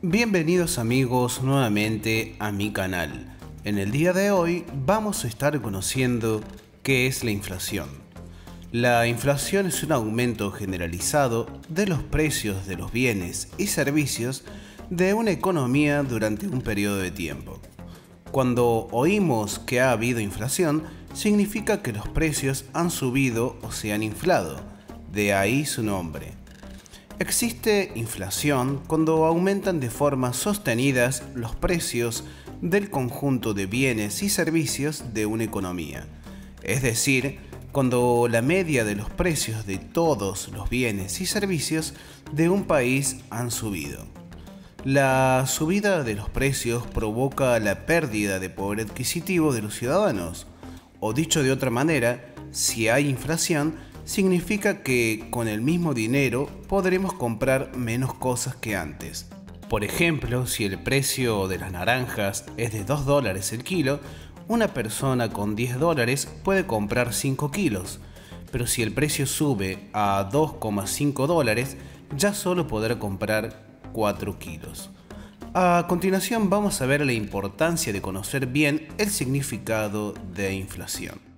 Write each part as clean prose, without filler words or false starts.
Bienvenidos amigos nuevamente a mi canal. En el día de hoy vamos a estar conociendo qué es la inflación. La inflación es un aumento generalizado de los precios de los bienes y servicios de una economía durante un periodo de tiempo. Cuando oímos que ha habido inflación, significa que los precios han subido o se han inflado, de ahí su nombre. Existe inflación cuando aumentan de forma sostenidas los precios del conjunto de bienes y servicios de una economía. Es decir, cuando la media de los precios de todos los bienes y servicios de un país han subido. La subida de los precios provoca la pérdida de poder adquisitivo de los ciudadanos. O dicho de otra manera, si hay inflación, significa que con el mismo dinero podremos comprar menos cosas que antes. Por ejemplo, si el precio de las naranjas es de $2 el kilo, una persona con $10 puede comprar 5 kilos, pero si el precio sube a $2,5, ya solo podrá comprar 4 kilos. A continuación vamos a ver la importancia de conocer bien el significado de inflación.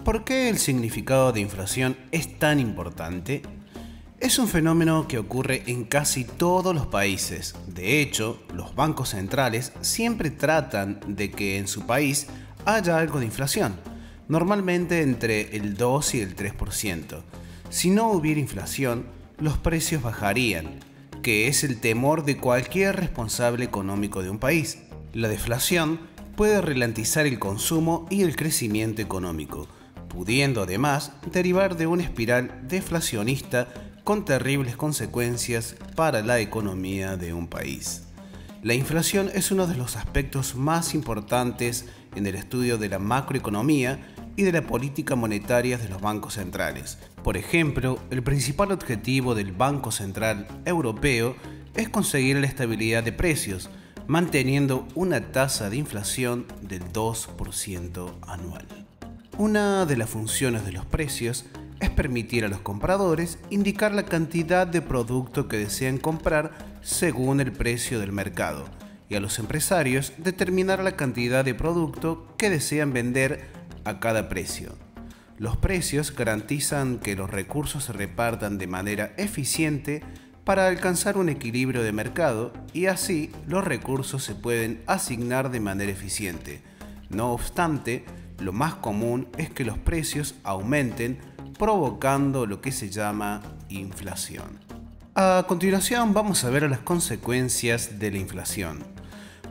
¿Por qué el significado de inflación es tan importante? Es un fenómeno que ocurre en casi todos los países. De hecho, los bancos centrales siempre tratan de que en su país haya algo de inflación, normalmente entre el 2 y el 3%. Si no hubiera inflación, los precios bajarían, que es el temor de cualquier responsable económico de un país. La deflación puede ralentizar el consumo y el crecimiento económico, pudiendo además derivar de una espiral deflacionista con terribles consecuencias para la economía de un país. La inflación es uno de los aspectos más importantes en el estudio de la macroeconomía y de la política monetaria de los bancos centrales. Por ejemplo, el principal objetivo del Banco Central Europeo es conseguir la estabilidad de precios, manteniendo una tasa de inflación del 2% anual. Una de las funciones de los precios es permitir a los compradores indicar la cantidad de producto que desean comprar según el precio del mercado, y a los empresarios determinar la cantidad de producto que desean vender a cada precio. Los precios garantizan que los recursos se repartan de manera eficiente para alcanzar un equilibrio de mercado, y así los recursos se pueden asignar de manera eficiente. No obstante, lo más común es que los precios aumenten, provocando lo que se llama inflación. A continuación vamos a ver las consecuencias de la inflación.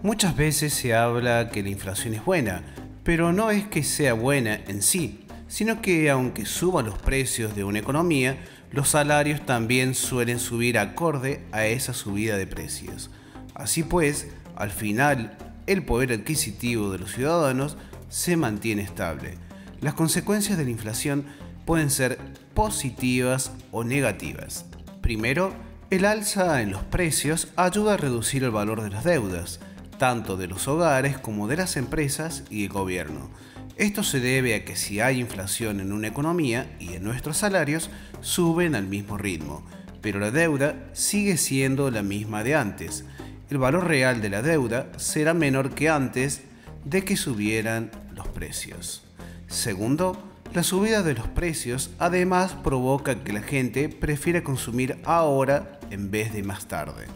Muchas veces se habla que la inflación es buena, pero no es que sea buena en sí, sino que aunque suban los precios de una economía, los salarios también suelen subir acorde a esa subida de precios. Así pues, al final, el poder adquisitivo de los ciudadanos se mantiene estable. Las consecuencias de la inflación pueden ser positivas o negativas. Primero, el alza en los precios ayuda a reducir el valor de las deudas, tanto de los hogares como de las empresas y el gobierno. Esto se debe a que si hay inflación en una economía y en nuestros salarios suben al mismo ritmo, pero la deuda sigue siendo la misma de antes. El valor real de la deuda será menor que antes de que subieran los precios. Segundo, la subida de los precios además provoca que la gente prefiera consumir ahora en vez de más tarde,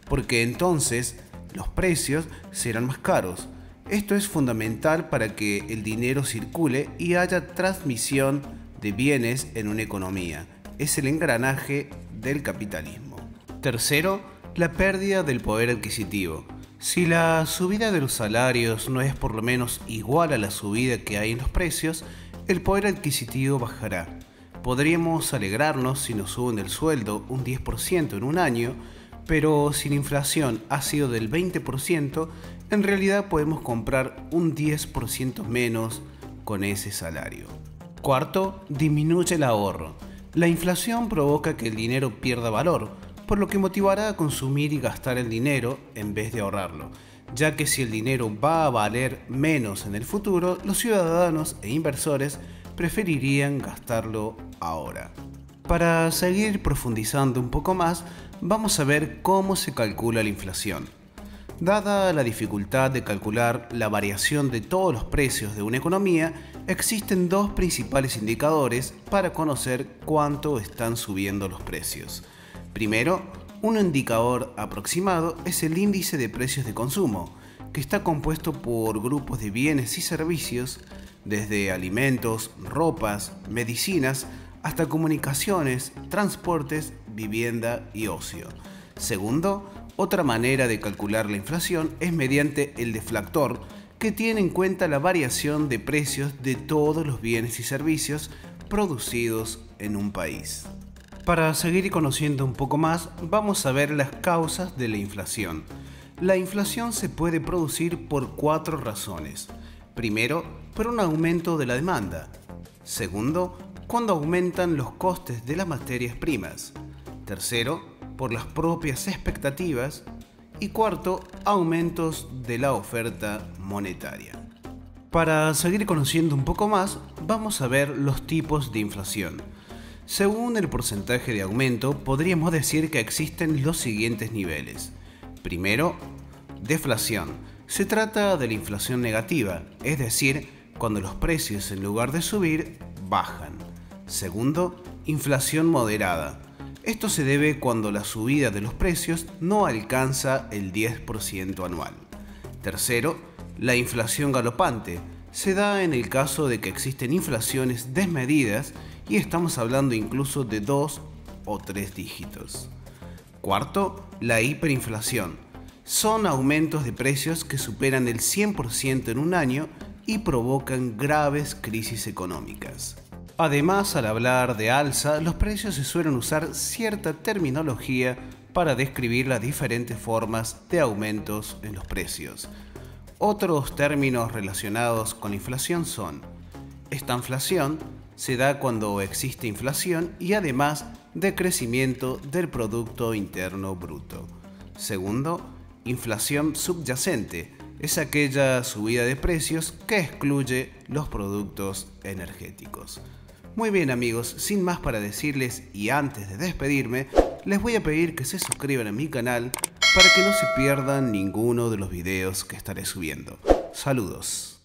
porque entonces los precios serán más caros. Esto es fundamental para que el dinero circule y haya transmisión de bienes en una economía. Es el engranaje del capitalismo. Tercero, la pérdida del poder adquisitivo. Si la subida de los salarios no es por lo menos igual a la subida que hay en los precios, el poder adquisitivo bajará. Podríamos alegrarnos si nos suben el sueldo un 10% en un año, pero si la inflación ha sido del 20%, en realidad podemos comprar un 10% menos con ese salario. Cuarto, disminuye el ahorro. La inflación provoca que el dinero pierda valor, por lo que motivará a consumir y gastar el dinero en vez de ahorrarlo, ya que si el dinero va a valer menos en el futuro, los ciudadanos e inversores preferirían gastarlo ahora. Para seguir profundizando un poco más, vamos a ver cómo se calcula la inflación. Dada la dificultad de calcular la variación de todos los precios de una economía, existen dos principales indicadores para conocer cuánto están subiendo los precios. Primero, un indicador aproximado es el índice de precios de consumo, que está compuesto por grupos de bienes y servicios, desde alimentos, ropas, medicinas, hasta comunicaciones, transportes, vivienda y ocio. Segundo, otra manera de calcular la inflación es mediante el deflactor, que tiene en cuenta la variación de precios de todos los bienes y servicios producidos en un país. Para seguir conociendo un poco más, vamos a ver las causas de la inflación. La inflación se puede producir por 4 razones. Primero, por un aumento de la demanda. Segundo, cuando aumentan los costes de las materias primas. Tercero, por las propias expectativas. Y cuarto, aumentos de la oferta monetaria. Para seguir conociendo un poco más, vamos a ver los tipos de inflación. Según el porcentaje de aumento, podríamos decir que existen los siguientes niveles. Primero, deflación. Se trata de la inflación negativa, es decir, cuando los precios en lugar de subir, bajan. Segundo, inflación moderada. Esto se debe cuando la subida de los precios no alcanza el 10% anual. Tercero, la inflación galopante. Se da en el caso de que existen inflaciones desmedidas y estamos hablando incluso de 2 o 3 dígitos. Cuarto, la hiperinflación. Son aumentos de precios que superan el 100% en un año y provocan graves crisis económicas. Además, al hablar de alza, los precios se suelen usar cierta terminología para describir las diferentes formas de aumentos en los precios. Otros términos relacionados con inflación son: estanflación se da cuando existe inflación y además decrecimiento del Producto Interno Bruto. Segundo, inflación subyacente. Es aquella subida de precios que excluye los productos energéticos. Muy bien amigos, sin más para decirles y antes de despedirme, les voy a pedir que se suscriban a mi canal para que no se pierdan ninguno de los videos que estaré subiendo. Saludos.